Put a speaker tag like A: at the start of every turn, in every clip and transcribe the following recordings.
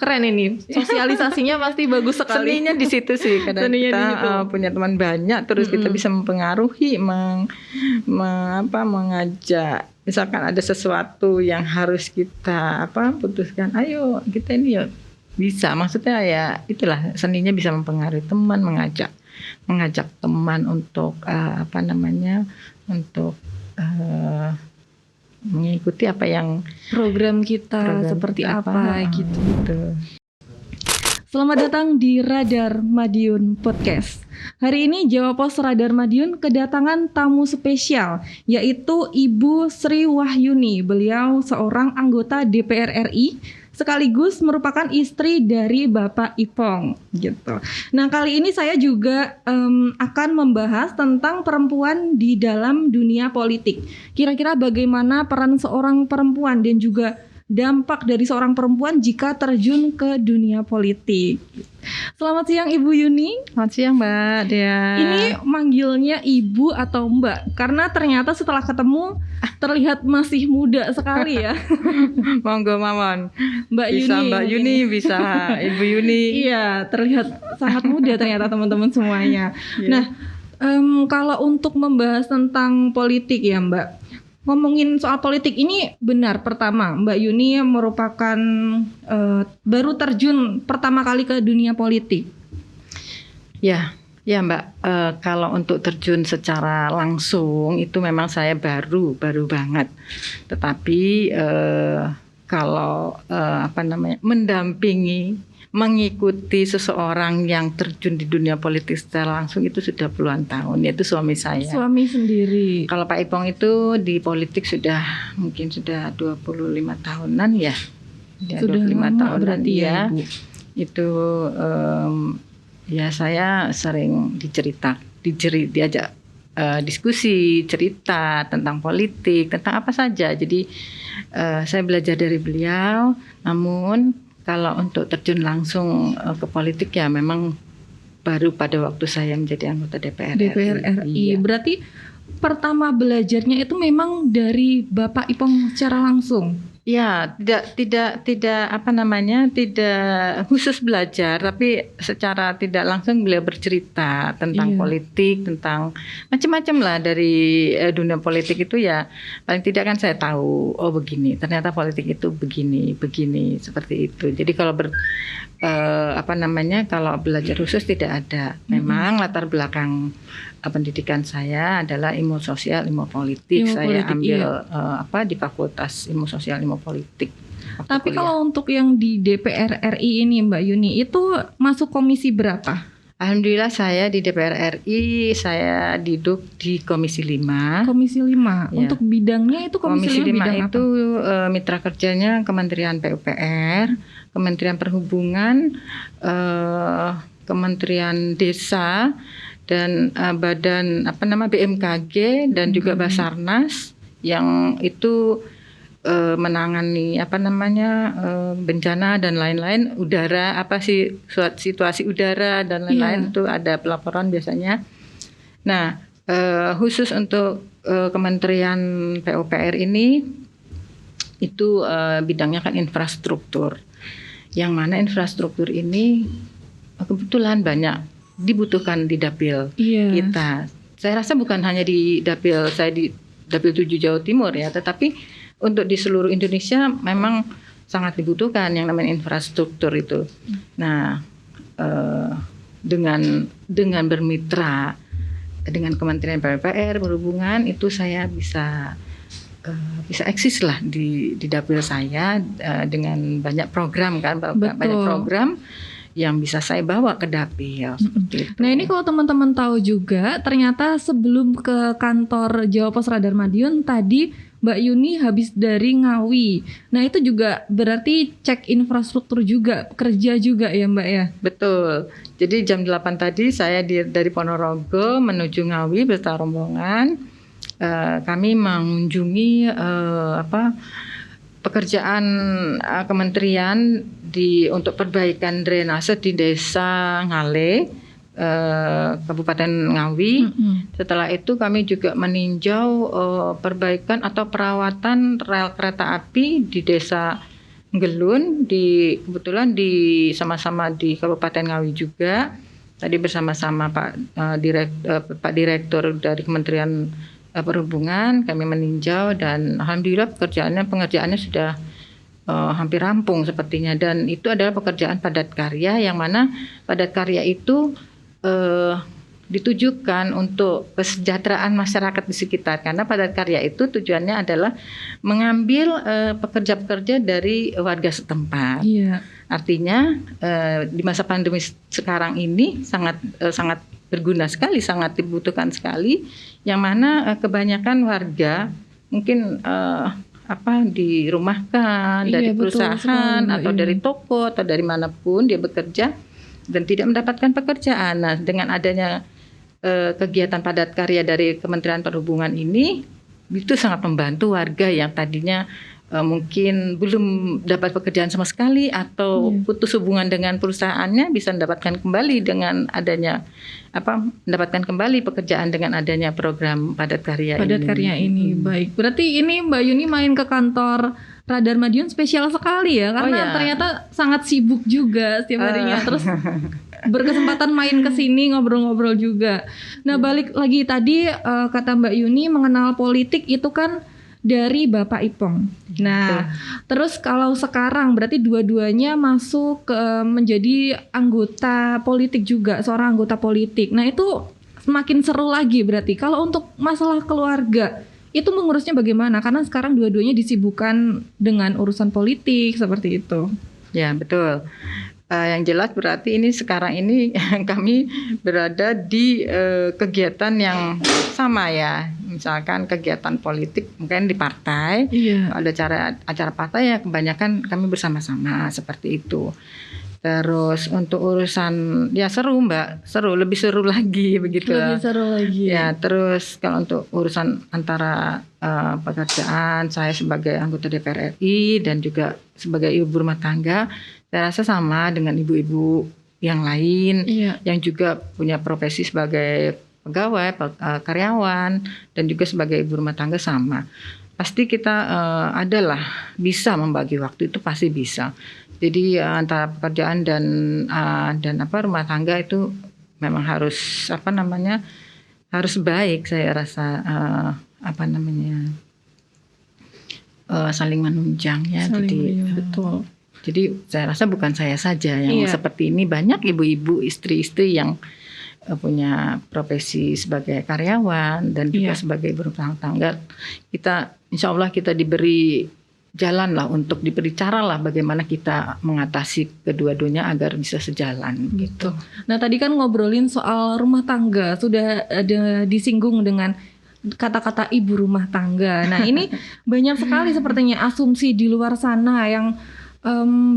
A: keren ini. Sosialisasinya pasti bagus sekali.
B: Seninya di situ sih. Kadang kita punya teman banyak, terus kita bisa mempengaruhi, mengajak. Misalkan ada sesuatu yang harus kita putuskan, ayo kita ini yuk bisa. Maksudnya ya itulah seninya bisa mempengaruhi teman, mengajak teman untuk untuk mengikuti apa yang
A: program kita seperti apa gitu. Selamat datang di Radar Madiun Podcast. Hari ini Jawa Pos Radar Madiun kedatangan tamu spesial, yaitu Ibu Sri Wahyuni. Beliau seorang anggota DPR RI, sekaligus merupakan istri dari Bapak Ipong gitu. Nah, kali ini saya juga akan membahas tentang perempuan di dalam dunia politik. Kira-kira bagaimana peran seorang perempuan dan juga dampak dari seorang perempuan jika terjun ke dunia politik. Selamat siang Ibu Yuni.
B: Selamat siang Mbak Dea.
A: Ini manggilnya Ibu atau Mbak? Karena ternyata setelah ketemu terlihat masih muda sekali ya.
B: Monggo mawon.
A: Mbak
B: bisa
A: Yuni.
B: Mbak Yuni, bisa Ibu Yuni.
A: Iya, terlihat sangat muda ternyata teman-teman semuanya. Nah, kalau untuk membahas tentang politik ya Mbak, ngomongin soal politik ini benar, pertama Mbak Yuni merupakan baru terjun pertama kali ke dunia politik.
B: Ya Mbak, kalau untuk terjun secara langsung itu memang saya baru banget. Tetapi kalau mendampingi, mengikuti seseorang yang terjun di dunia politik secara langsung itu sudah puluhan tahun, yaitu suami saya.
A: Suami sendiri.
B: Kalau Pak Ipong itu di politik mungkin sudah 25 tahunan ya.
A: Sudah 25 tahun berarti ya, Bu.
B: Itu ya saya sering diajak diskusi, cerita tentang politik, tentang apa saja. Jadi saya belajar dari beliau, namun kalau untuk terjun langsung ke politik ya memang baru pada waktu saya menjadi anggota DPR
A: RI.
B: Iya.
A: Berarti pertama belajarnya itu memang dari Bapak Ipong secara langsung?
B: Ya, tidak khusus belajar, tapi secara tidak langsung beliau bercerita tentang politik, tentang macam-macam lah dari dunia politik itu ya. Paling tidak kan saya tahu, oh begini, ternyata politik itu begini, seperti itu. Jadi kalau kalau belajar khusus tidak ada. Memang latar belakang pendidikan saya adalah ilmu sosial, ilmu politik. Saya ambil di Fakultas Ilmu Sosial, Ilmu Politik.
A: Tapi kalau untuk yang di DPR RI ini Mbak Yuni, itu masuk komisi berapa?
B: Alhamdulillah saya di DPR RI, saya duduk di Komisi 5.
A: Komisi 5. Ya. Untuk bidangnya itu Komisi 5 bidang
B: itu
A: apa?
B: Mitra kerjanya Kementerian PUPR, Kementerian Perhubungan, Kementerian Desa, dan badan BMKG dan juga Basarnas yang itu menangani bencana dan lain-lain, udara situasi udara dan lain-lain itu ada pelaporan biasanya. Nah, khusus untuk Kementerian PUPR ini itu bidangnya kan infrastruktur. Yang mana infrastruktur ini kebetulan banyak dibutuhkan di dapil kita. Saya rasa bukan hanya di dapil saya di dapil 7 Jawa Timur ya, tetapi untuk di seluruh Indonesia memang sangat dibutuhkan yang namanya infrastruktur itu. Nah, dengan bermitra dengan Kementerian PUPR Perhubungan itu saya bisa eksis lah di dapil saya dengan banyak program kan, banyak program yang bisa saya bawa ke dapil seperti itu.
A: Nah ini kalau teman-teman tahu juga, ternyata sebelum ke kantor Jawa Pos Radar Madiun tadi Mbak Yuni habis dari Ngawi. Nah itu juga berarti cek infrastruktur juga, kerja juga ya Mbak ya?
B: Betul. Jadi jam 8 tadi saya dari Ponorogo menuju Ngawi beserta rombongan. Kami mengunjungi pekerjaan kementerian untuk perbaikan drainase di Desa Ngale, Kabupaten Ngawi. Setelah itu kami juga meninjau perbaikan atau perawatan rel kereta api di Desa Nggelun kebetulan sama-sama di Kabupaten Ngawi juga. Tadi bersama-sama Pak Direktur dari Kementerian Perhubungan kami meninjau dan alhamdulillah pengerjaannya sudah hampir rampung sepertinya, dan itu adalah pekerjaan padat karya yang mana padat karya itu ditujukan untuk kesejahteraan masyarakat di sekitar, karena padat karya itu tujuannya adalah mengambil pekerja-pekerja dari warga setempat. Iya. Artinya di masa pandemi sekarang ini sangat berguna sekali, sangat dibutuhkan sekali, yang mana kebanyakan warga mungkin dirumahkan dari perusahaan atau dari toko atau dari manapun dia bekerja dan tidak mendapatkan pekerjaan. Nah, dengan adanya kegiatan padat karya dari Kementerian Perhubungan ini itu sangat membantu warga yang tadinya mungkin belum dapat pekerjaan sama sekali atau putus hubungan dengan perusahaannya, bisa mendapatkan kembali dengan adanya mendapatkan kembali pekerjaan dengan adanya program padat karya ini.
A: Baik, berarti ini Mbak Yuni main ke kantor Radar Madiun spesial sekali ya, karena ternyata sangat sibuk juga setiap harinya, terus berkesempatan main ke sini ngobrol-ngobrol juga. Nah, balik lagi tadi kata Mbak Yuni mengenal politik itu kan dari Bapak Ipong. Nah, terus kalau sekarang berarti dua-duanya masuk menjadi anggota politik juga, seorang anggota politik. Nah, itu semakin seru lagi berarti. Kalau untuk masalah keluarga, itu mengurusnya bagaimana? Karena sekarang dua-duanya disibukkan dengan urusan politik seperti itu.
B: Ya, betul. Yang jelas berarti sekarang ini kami berada di kegiatan yang sama ya. Misalkan kegiatan politik mungkin di partai, ada acara partai ya kebanyakan kami bersama-sama seperti itu. Terus untuk urusan ya seru Mbak, lebih seru lagi begitu.
A: Lebih seru lagi.
B: Ya, terus kalau untuk urusan antara pekerjaan saya sebagai anggota DPR RI dan juga sebagai ibu rumah tangga, saya rasa sama dengan ibu-ibu yang lain yang juga punya profesi sebagai pegawai, karyawan dan juga sebagai ibu rumah tangga sama. Pasti kita adalah bisa membagi waktu, itu pasti bisa. Jadi antara pekerjaan dan rumah tangga itu memang harus harus baik, saya rasa saling menunjang ya.
A: Betul.
B: Jadi saya rasa bukan saya saja yang seperti ini, banyak ibu-ibu, istri-istri yang punya profesi sebagai karyawan dan juga sebagai ibu rumah tangga. Kita insya Allah kita diberi jalan lah, diberi cara lah bagaimana kita mengatasi kedua-duanya agar bisa sejalan gitu.
A: Nah, tadi kan ngobrolin soal rumah tangga, sudah ada disinggung dengan kata-kata ibu rumah tangga. Nah, ini banyak sekali sepertinya asumsi di luar sana yang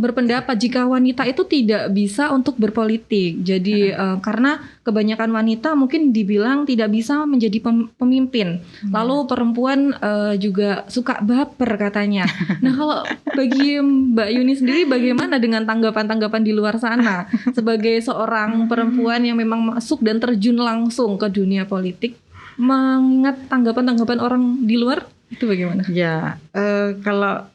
A: berpendapat jika wanita itu tidak bisa untuk berpolitik. Jadi karena kebanyakan wanita mungkin dibilang tidak bisa menjadi pemimpin. Lalu perempuan juga suka baper katanya. Nah, kalau bagi Mbak Yuni sendiri bagaimana dengan tanggapan-tanggapan di luar sana sebagai seorang perempuan yang memang masuk dan terjun langsung ke dunia politik, mengingat tanggapan-tanggapan orang di luar itu bagaimana?
B: Ya, kalau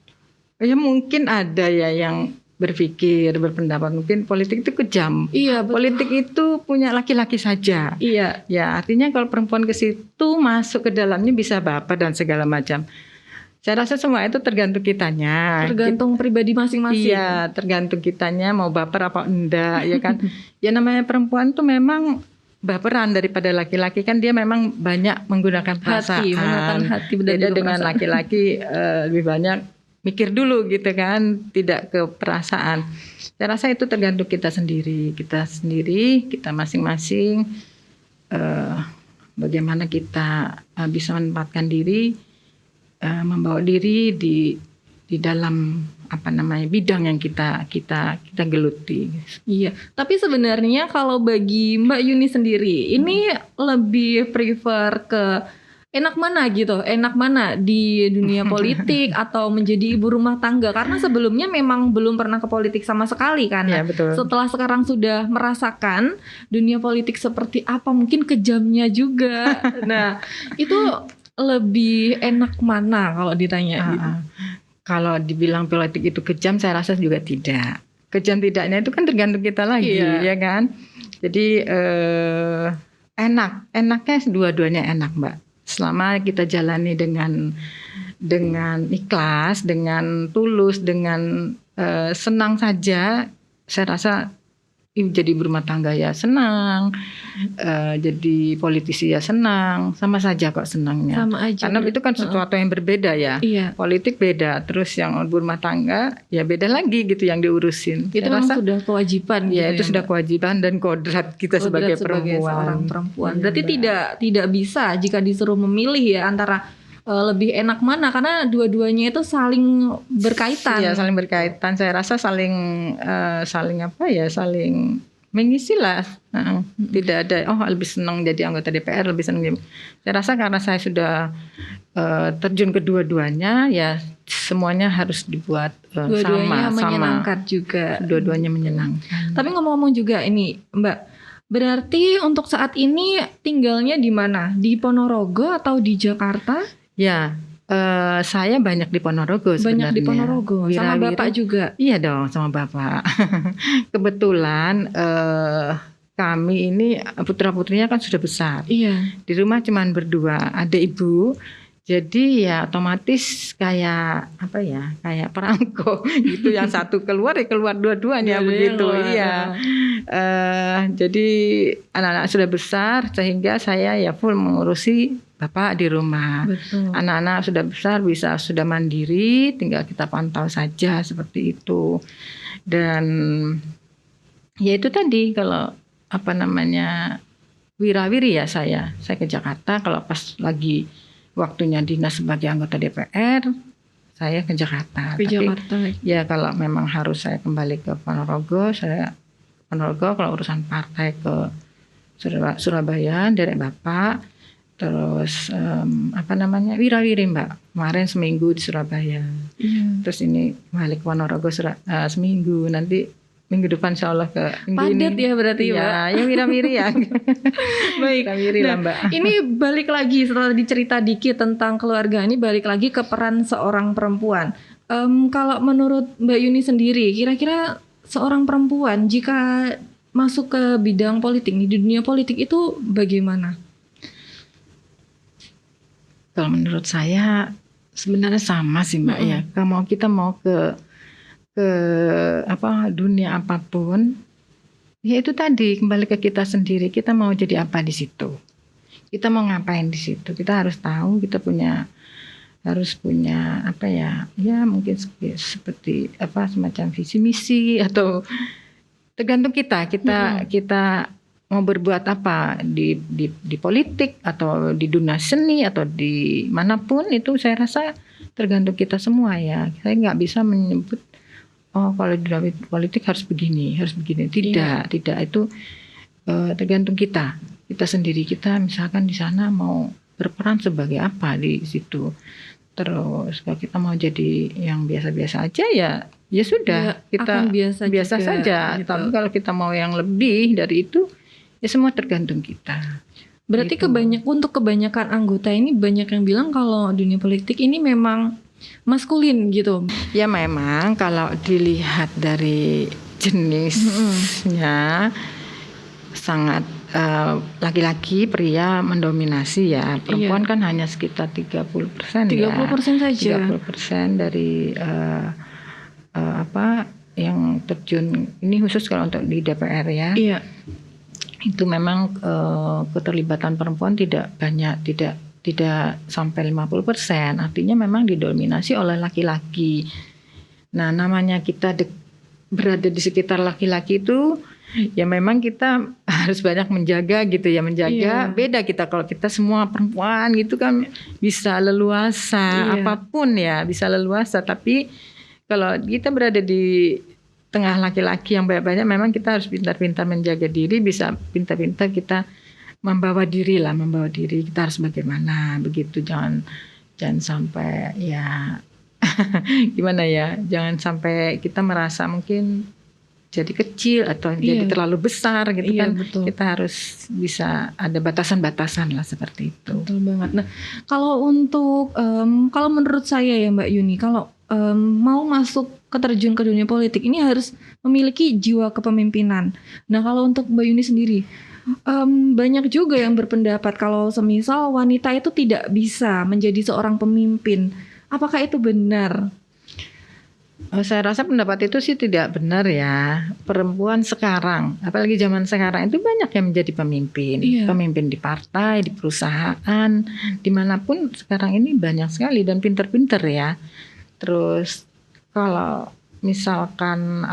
B: ya mungkin ada ya yang berpendapat mungkin politik itu kejam.
A: Iya, betul.
B: Politik itu punya laki-laki saja.
A: Iya.
B: Ya, artinya kalau perempuan ke situ masuk ke dalamnya bisa baper dan segala macam. Saya rasa semua itu tergantung kitanya.
A: Tergantung pribadi masing-masing.
B: Iya, tergantung kitanya mau baper apa enggak, ya kan. Ya namanya perempuan tuh memang baperan daripada laki-laki, kan dia memang banyak menggunakan perasaan.
A: Hati,
B: beda dengan laki-laki lebih banyak mikir dulu gitu kan, tidak ke perasaan. Saya rasa itu tergantung kita sendiri, kita masing-masing bagaimana kita bisa menempatkan diri, membawa diri di dalam bidang yang kita geluti.
A: Iya, tapi sebenarnya kalau bagi Mbak Yuni sendiri, ini lebih prefer ke enak mana di dunia politik atau menjadi ibu rumah tangga? Karena sebelumnya memang belum pernah ke politik sama sekali kan.
B: Ya, betul.
A: Setelah sekarang sudah merasakan dunia politik seperti apa, mungkin kejamnya juga. Nah, itu lebih enak mana kalau ditanya gitu?
B: kalau dibilang politik itu kejam, saya rasa juga tidak. Kejam tidaknya itu kan tergantung kita lagi, ya kan. Jadi enaknya dua-duanya enak, Mbak. Selama kita jalani dengan ikhlas, dengan tulus, dengan senang saja, saya rasa jadi berumah tangga ya senang, jadi politisi ya senang, sama saja kok senangnya.
A: Sama aja.
B: Karena itu kan sesuatu yang berbeda ya.
A: Iya.
B: Politik beda, terus yang berumah tangga ya beda lagi gitu yang diurusin.
A: Itu memang sudah kewajiban.
B: Ya
A: gitu
B: itu sudah kewajiban dan kodrat kita sebagai
A: seorang perempuan. Berarti
B: Mbak.
A: tidak bisa jika disuruh memilih ya antara lebih enak mana, karena dua-duanya itu saling berkaitan.
B: Iya, saling berkaitan. Saya rasa saling mengisi lah. Tidak ada lebih senang jadi anggota DPR, lebih senang. Saya rasa karena saya sudah terjun kedua-duanya, ya semuanya harus dibuat
A: dua-duanya menyenangkan juga.
B: Dua-duanya menyenangkan.
A: Tapi ngomong-ngomong juga ini, Mbak, berarti untuk saat ini tinggalnya di mana? Di Ponorogo atau di Jakarta?
B: Ya, saya banyak di Ponorogo sebenarnya.
A: Banyak di Ponorogo, sama Bapak juga?
B: Iya dong, sama Bapak. Kebetulan kami ini putra-putrinya kan sudah besar.
A: Iya.
B: Di rumah cuma berdua, ada ibu. Jadi ya otomatis kayak perangko gitu, yang satu keluar ya keluar dua-duanya begitu. Iya. Jadi anak-anak sudah besar sehingga saya ya full mengurusi Bapak di rumah.
A: Betul.
B: Anak-anak sudah besar, sudah mandiri, tinggal kita pantau saja seperti itu. Dan ya itu tadi, kalau wirawiri ya saya ke Jakarta. Kalau pas lagi waktunya dinas sebagai anggota DPR, saya ke Jakarta.
A: Jakarta.
B: Ya kalau memang harus saya kembali ke Ponorogo, kalau urusan partai ke Surabaya, derek Bapak. Terus wirawiri, Mbak. Kemarin seminggu di Surabaya.
A: Iya.
B: Terus ini balik ke Ponorogo seminggu. Nanti minggu depan insya Allah ke
A: padat ya berarti, Mbak.
B: Ya wirawiri ya.
A: Baik.
B: Wirawiri lah, Mbak.
A: Ini balik lagi setelah dicerita dikit tentang keluarga, ini balik lagi ke peran seorang perempuan. Kalau menurut Mbak Yuni sendiri, kira-kira seorang perempuan jika masuk ke bidang politik, di dunia politik itu bagaimana?
B: Kalau menurut saya sebenarnya sama sih, Mbak, ya. Kalau kita mau ke dunia apapun, ya itu tadi kembali ke kita sendiri. Kita mau jadi apa di situ? Kita mau ngapain di situ? Kita harus tahu, kita harus punya mungkin seperti semacam visi misi, atau tergantung kita mau berbuat apa di politik atau di dunia seni atau di manapun, itu saya rasa tergantung kita semua ya. Saya nggak bisa menyebut kalau di dunia politik harus begini. Tidak itu tergantung kita sendiri. Kita misalkan di sana mau berperan sebagai apa di situ. Terus kalau kita mau jadi yang biasa-biasa aja ya sudah, kita biasa saja. Gitu. Tapi kalau kita mau yang lebih dari itu, ya semua tergantung kita.
A: Berarti gitu. Untuk kebanyakan anggota ini banyak yang bilang kalau dunia politik ini memang maskulin gitu.
B: Ya memang kalau dilihat dari jenisnya sangat laki-laki, pria mendominasi ya. Perempuan kan hanya sekitar 30% ya.
A: 30% saja.
B: 30% dari yang terjun ini khusus kalau untuk di DPR ya.
A: Iya.
B: Itu memang keterlibatan perempuan tidak banyak, tidak sampai 50%. Artinya memang didominasi oleh laki-laki. Nah, namanya kita berada di sekitar laki-laki itu, ya memang kita harus banyak menjaga gitu ya, menjaga. Iya. Beda kita kalau kita semua perempuan gitu kan bisa leluasa, apapun ya bisa leluasa. Tapi kalau kita berada di tengah laki-laki yang banyak-banyak, memang kita harus pintar-pintar menjaga diri, bisa pintar-pintar kita membawa diri. Kita harus bagaimana begitu, jangan sampai ya gimana ya, jangan sampai kita merasa mungkin jadi kecil atau jadi terlalu besar gitu kan. Betul. Kita harus bisa ada batasan-batasan lah seperti itu.
A: Betul banget. Nah, kalau untuk kalau menurut saya ya Mbak Yuni, kalau mau masuk terjun ke dunia politik ini harus memiliki jiwa kepemimpinan. Nah, kalau untuk Mbak Yuni sendiri, banyak juga yang berpendapat kalau semisal wanita itu tidak bisa menjadi seorang pemimpin. Apakah itu benar?
B: Saya rasa pendapat itu sih tidak benar ya. Perempuan sekarang, apalagi zaman sekarang itu banyak yang menjadi pemimpin.
A: Iya.
B: Pemimpin di partai, di perusahaan, dimanapun sekarang ini banyak sekali dan pinter-pinter ya. Terus kalau misalkan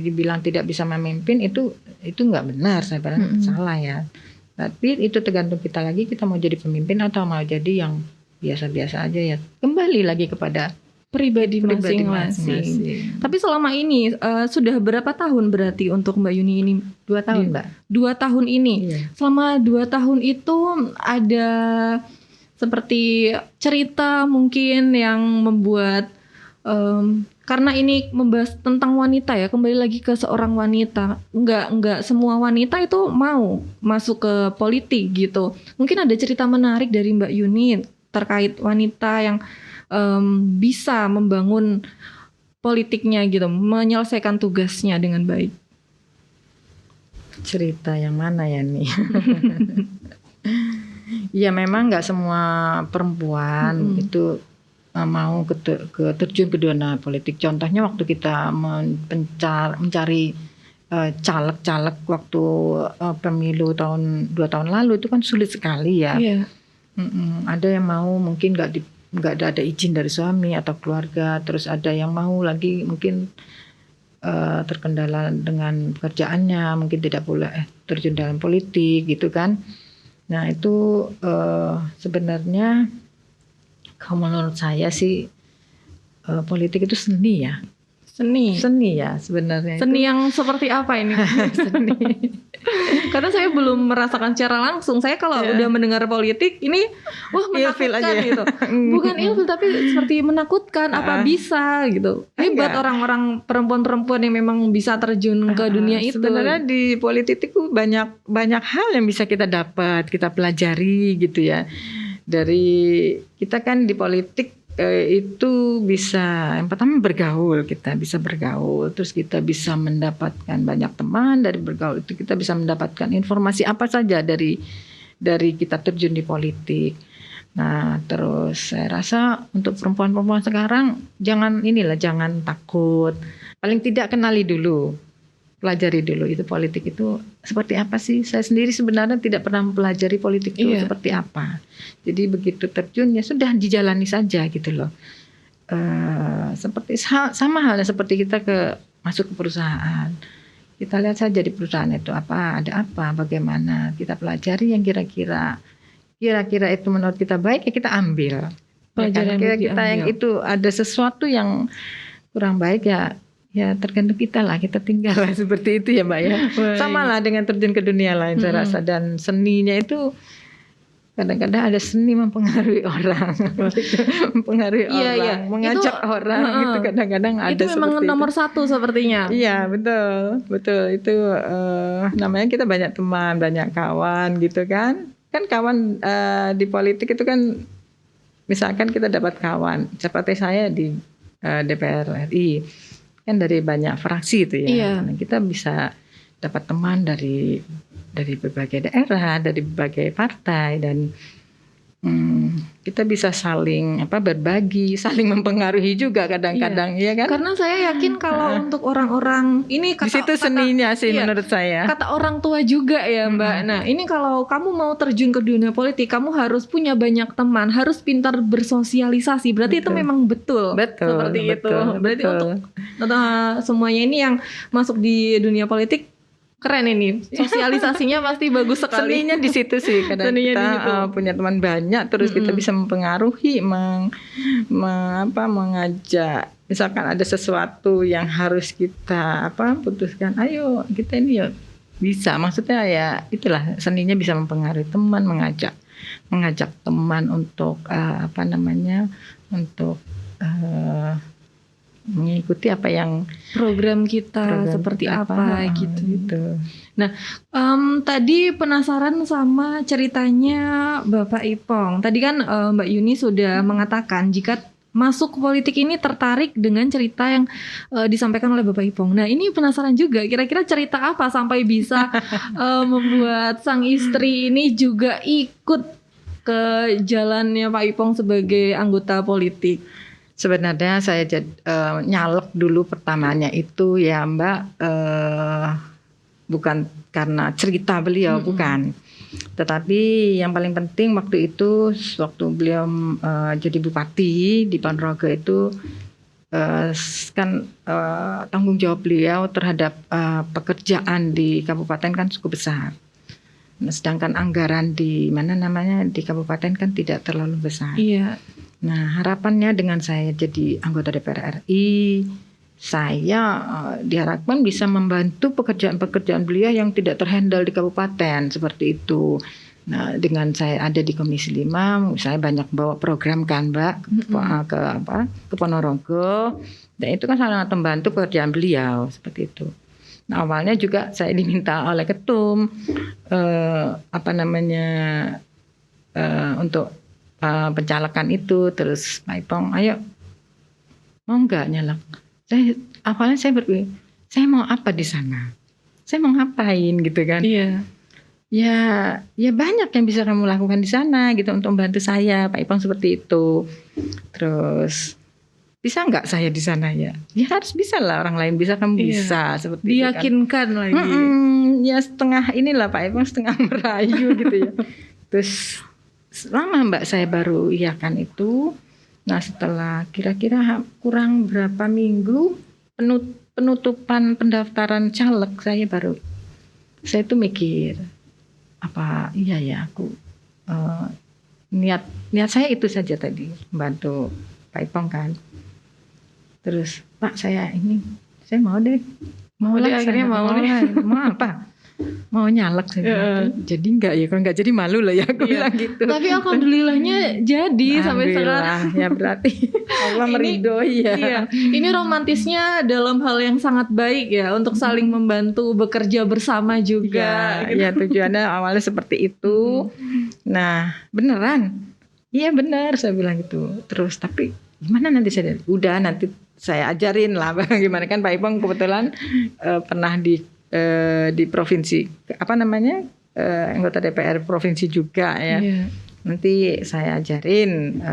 B: dibilang tidak bisa memimpin itu nggak benar, saya bilang salah ya. Tapi itu tergantung kita lagi, kita mau jadi pemimpin atau mau jadi yang biasa-biasa aja ya. Kembali lagi kepada
A: pribadi masing-masing. Tapi selama ini sudah berapa tahun berarti untuk Mbak Yuni ini?
B: 2 tahun, Mbak.
A: 2 tahun ini. Iya. Selama 2 tahun itu ada seperti cerita mungkin yang membuat karena ini membahas tentang wanita ya, kembali lagi ke seorang wanita. Enggak semua wanita itu mau masuk ke politik gitu. Mungkin ada cerita menarik dari Mbak Yuni terkait wanita yang bisa membangun politiknya gitu, menyelesaikan tugasnya dengan baik.
B: Cerita yang mana ya nih? Ya memang nggak semua perempuan itu mau terjun ke dunia politik. Contohnya waktu kita mencari caleg-caleg waktu pemilu 2 tahun lalu itu kan sulit sekali ya.
A: Yeah.
B: Ada yang mau mungkin nggak ada izin dari suami atau keluarga, terus ada yang mau lagi mungkin terkendala dengan pekerjaannya, mungkin tidak boleh terjun dalam politik gitu kan. Nah itu sebenarnya kalau menurut saya sih politik itu seni ya. Seni ya sebenarnya.
A: Seni itu. Yang seperti apa ini? Seni. Karena saya belum merasakan secara langsung. Saya kalau udah mendengar politik ini menakutkan gitu. Bukan ilfil tapi seperti menakutkan. Apa bisa gitu. Hebat orang-orang perempuan-perempuan yang memang bisa terjun ke dunia itu.
B: Sebenarnya di politik itu banyak hal yang bisa kita dapat, kita pelajari gitu ya. Dari kita kan di politik itu bisa yang pertama kita bisa bergaul, terus kita bisa mendapatkan banyak teman. Dari bergaul itu kita bisa mendapatkan informasi apa saja dari kita terjun di politik. Nah terus saya rasa untuk perempuan-perempuan sekarang jangan takut, paling tidak kenali dulu, pelajari dulu itu politik itu seperti apa sih. Saya sendiri sebenarnya tidak pernah mempelajari politik itu seperti apa. Jadi begitu terjun ya sudah dijalani saja gitu loh. Seperti sama halnya seperti kita masuk ke perusahaan. Kita lihat saja di perusahaan itu ada apa, bagaimana. Kita pelajari yang kira-kira itu menurut kita baik ya kita ambil. Pelajaran kita yang itu ada sesuatu yang kurang baik ya tergantung kita lah, kita tinggal lah seperti itu ya Mbak ya. Sama lah dengan terjun ke dunia lain saya rasa. Dan seninya itu kadang-kadang ada seni mempengaruhi orang, mengajak orang gitu kadang-kadang ada.
A: Itu memang nomor 1 sepertinya.
B: Iya betul itu namanya kita banyak teman, banyak kawan gitu kan. Kan kawan di politik itu kan misalkan kita dapat kawan seperti saya di DPR RI. Kan dari banyak fraksi itu ya. Nah, kita bisa dapat teman dari berbagai daerah, dari berbagai partai dan kita bisa saling berbagi, saling mempengaruhi juga kadang-kadang ya kan.
A: Karena saya yakin kalau untuk orang-orang ini
B: di situ seninya sih menurut saya.
A: Kata orang tua juga ya Mbak. Nah, ini kalau kamu mau terjun ke dunia politik, kamu harus punya banyak teman, harus pintar bersosialisasi. Berarti itu memang betul seperti itu. Berarti untuk semuanya ini yang masuk di dunia politik keren ini, sosialisasinya pasti bagus sekali.
B: Seninya di situ sih, kadang kita punya teman banyak, terus kita bisa mempengaruhi, mengajak. Misalkan ada sesuatu yang harus kita putuskan, ayo kita ini ya bisa. Maksudnya ya itulah seninya bisa mempengaruhi teman, mengajak teman untuk untuk mengikuti apa yang
A: program kita seperti apa gitu. Nah, tadi penasaran sama ceritanya Bapak Ipong. Tadi kan Mbak Yuni sudah mengatakan jika masuk ke politik ini tertarik dengan cerita yang disampaikan oleh Bapak Ipong. Nah ini penasaran juga, kira-kira cerita apa sampai bisa membuat sang istri ini juga ikut ke jalannya Pak Ipong sebagai anggota politik?
B: Sebenarnya saya nyalek dulu pertamanya itu ya Mbak, bukan karena cerita beliau, bukan. Tetapi yang paling penting waktu itu, waktu beliau jadi bupati di Ponorogo itu, kan tanggung jawab beliau terhadap pekerjaan di kabupaten kan cukup besar. Nah, sedangkan anggaran di di kabupaten kan tidak terlalu besar.
A: Iya.
B: Nah, harapannya dengan saya jadi anggota DPR RI, saya diharapkan bisa membantu pekerjaan-pekerjaan beliau yang tidak terhandle di kabupaten seperti itu. Nah, dengan saya ada di Komisi 5, saya banyak bawa program kan Mbak ke Ponorogo. Dan itu kan sangat membantu pekerjaan beliau seperti itu. Nah, awalnya juga saya diminta oleh ketum untuk pencalekan itu, terus Pak Ipong, ayo mau nggak nyalek? Awalnya saya berpikir, saya mau apa di sana? Saya mau ngapain gitu kan?
A: Iya.
B: Ya banyak yang bisa kamu lakukan di sana gitu untuk membantu saya, Pak Ipong seperti itu. Terus bisa nggak saya di sana ya? Ya harus bisa lah, orang lain bisa, kamu bisa seperti
A: diyakinkan
B: itu kan.
A: Lagi.
B: Ya setengah inilah Pak Ipong, setengah merayu gitu ya. Terus lama Mbak saya baru iyakan itu. Nah setelah kira-kira kurang berapa minggu penutupan pendaftaran caleg, saya tuh mikir, apa iya ya aku niat saya itu saja tadi, membantu Pak Ipong kan. Terus Pak saya mau deh,
A: akhirnya mau
B: apa? Mau nyalek saya jadi enggak ya, kalau enggak jadi malu lah ya aku bilang gitu.
A: Tapi alhamdulillahnya jadi sampai sekarang.
B: Ya berarti Allah meridhoi ya.
A: Iya. Ini romantisnya dalam hal yang sangat baik ya, untuk saling membantu, bekerja bersama juga.
B: Ya tujuannya awalnya seperti itu. Nah beneran, iya benar saya bilang gitu. Terus tapi gimana nanti nanti saya ajarin lah bagaimana, kan Pak Ipong kebetulan pernah di provinsi anggota DPR provinsi juga ya. Yeah. Nanti saya ajarin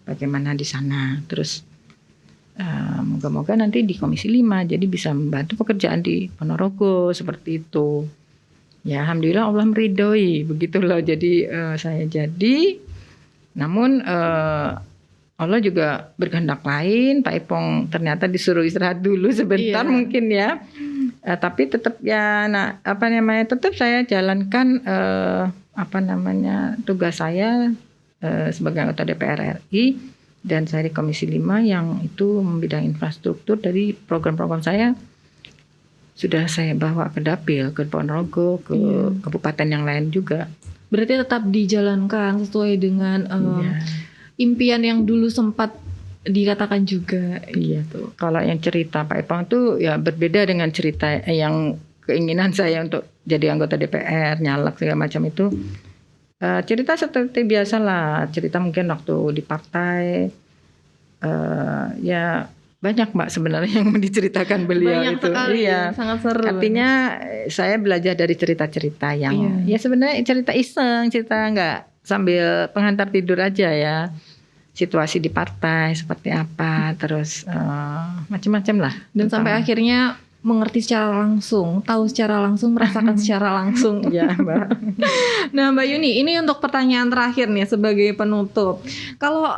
B: bagaimana di sana. Terus moga-moga nanti di Komisi 5 jadi bisa membantu pekerjaan di Ponorogo seperti itu. Ya alhamdulillah Allah meridhoi begitu loh. Jadi saya jadi, namun Allah juga berkehendak lain. Pak Ipong ternyata disuruh istirahat dulu sebentar mungkin ya. Tapi tetap tetap saya jalankan tugas saya sebagai anggota DPR RI, dan saya di Komisi 5 yang itu bidang infrastruktur. Dari program-program saya sudah saya bawa ke Dapil, ke Ponorogo, ke kabupaten yang lain juga.
A: Berarti tetap dijalankan sesuai dengan impian yang dulu sempat dikatakan juga.
B: Iya tuh. Kalau yang cerita Pak Ipong tuh ya berbeda dengan cerita yang keinginan saya untuk jadi anggota DPR, nyalek segala macam itu. Cerita seperti biasa lah. Cerita mungkin waktu di partai. Ya banyak Mbak sebenarnya yang diceritakan beliau.
A: Banyak
B: itu.
A: Sekali,
B: iya.
A: Sangat seru.
B: Artinya saya belajar dari cerita-cerita yang ya sebenarnya cerita iseng, cerita nggak sambil pengantar tidur aja ya. Situasi di partai seperti apa, terus macam-macam lah.
A: Dan sampai akhirnya mengerti secara langsung, tahu secara langsung, merasakan secara langsung.
B: Ya Mbak.
A: Nah Mbak Yuni, ini untuk pertanyaan terakhir nih sebagai penutup. Kalau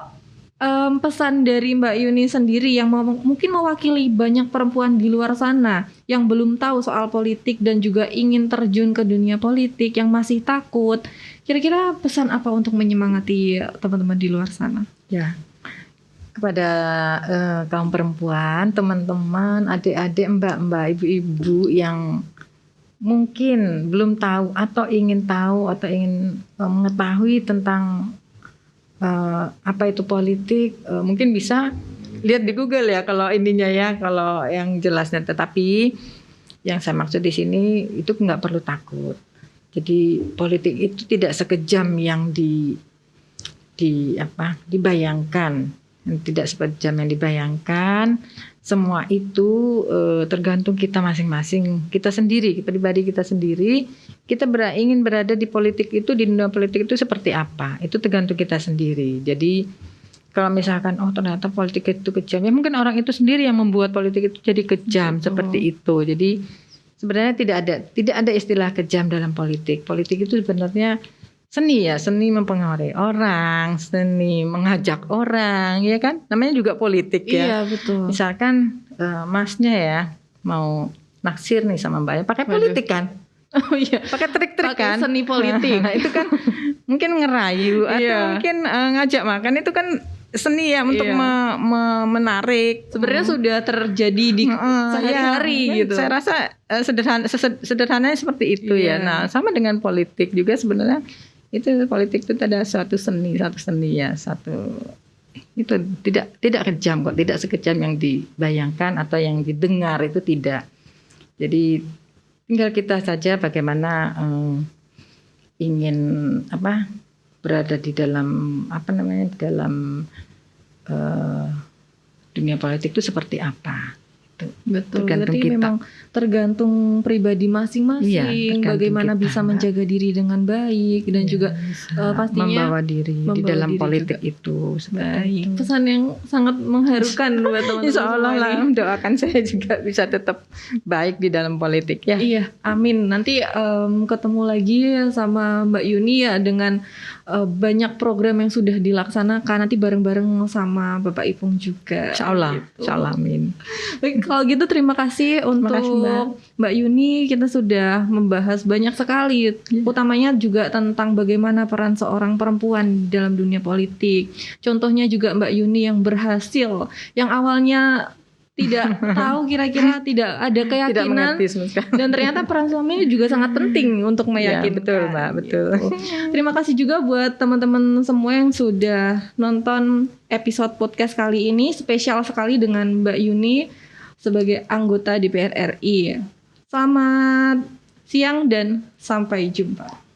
A: pesan dari Mbak Yuni sendiri yang mungkin mewakili banyak perempuan di luar sana yang belum tahu soal politik dan juga ingin terjun ke dunia politik, yang masih takut, kira-kira pesan apa untuk menyemangati teman-teman di luar sana?
B: Ya, kepada kaum perempuan, teman-teman, adik-adik, mbak-mbak, ibu-ibu yang mungkin belum tahu atau ingin tahu atau ingin mengetahui tentang apa itu politik, mungkin bisa lihat di Google ya kalau ininya ya, kalau yang jelasnya. Tetapi yang saya maksud di sini itu nggak perlu takut. Jadi politik itu tidak sekejam yang dibayangkan. tidak sekejam yang dibayangkan. Semua itu tergantung kita masing-masing, kita sendiri, pribadi kita sendiri. Kita ingin berada di politik itu, di dunia politik itu seperti apa? Itu tergantung kita sendiri. Jadi kalau misalkan ternyata politik itu kejam, ya mungkin orang itu sendiri yang membuat politik itu jadi kejam seperti itu. Jadi sebenarnya tidak ada istilah kejam dalam politik. Politik itu sebenarnya seni ya, seni mempengaruhi orang, seni mengajak orang, ya kan? Namanya juga politik ya.
A: Iya, betul.
B: Misalkan masnya ya mau naksir nih sama mbaknya, pakai politik kan?
A: Oh iya,
B: pakai trik-trik kan?
A: seni politik.
B: Nah, itu kan mungkin ngerayu atau mungkin ngajak makan, itu kan seni ya untuk menarik.
A: Sebenarnya sudah terjadi di sehari-hari gitu.
B: Saya rasa sederhananya seperti itu ya. Nah, sama dengan politik juga sebenarnya. Itu politik itu ada suatu seni ya, itu tidak kejam kok, tidak sekejam yang dibayangkan atau yang didengar, itu tidak. Jadi tinggal kita saja bagaimana ingin berada di dalam dalam dunia politik itu seperti apa.
A: Betul, berarti kita memang tergantung pribadi masing-masing, bagaimana kita bisa menjaga diri dengan baik dan juga pastinya
B: membawa diri di dalam politik juga. Itu
A: baik. Itu. Pesan yang sangat mengharukan buat teman-teman.
B: Insya Allah lah, doakan saya juga bisa tetap baik di dalam politik ya.
A: Iya, amin. Nanti ketemu lagi sama Mbak Yuni ya dengan banyak program yang sudah dilaksanakan, nanti bareng-bareng sama Bapak Ipung juga.
B: Insya Allah,
A: gitu.
B: Insya Allah, amin.
A: Baik, kalau gitu terima kasih untuk Mbak Yuni. Kita sudah membahas banyak sekali, utamanya juga tentang bagaimana peran seorang perempuan dalam dunia politik. Contohnya juga Mbak Yuni yang berhasil, yang awalnya tidak tahu, kira-kira tidak ada keyakinan, dan ternyata peran suaminya juga sangat penting untuk meyakinkan.
B: Ya, betul Mbak, betul.
A: Gitu. Terima kasih juga buat teman-teman semua yang sudah nonton episode podcast kali ini, spesial sekali dengan Mbak Yuni sebagai anggota DPR RI. Selamat siang dan sampai jumpa.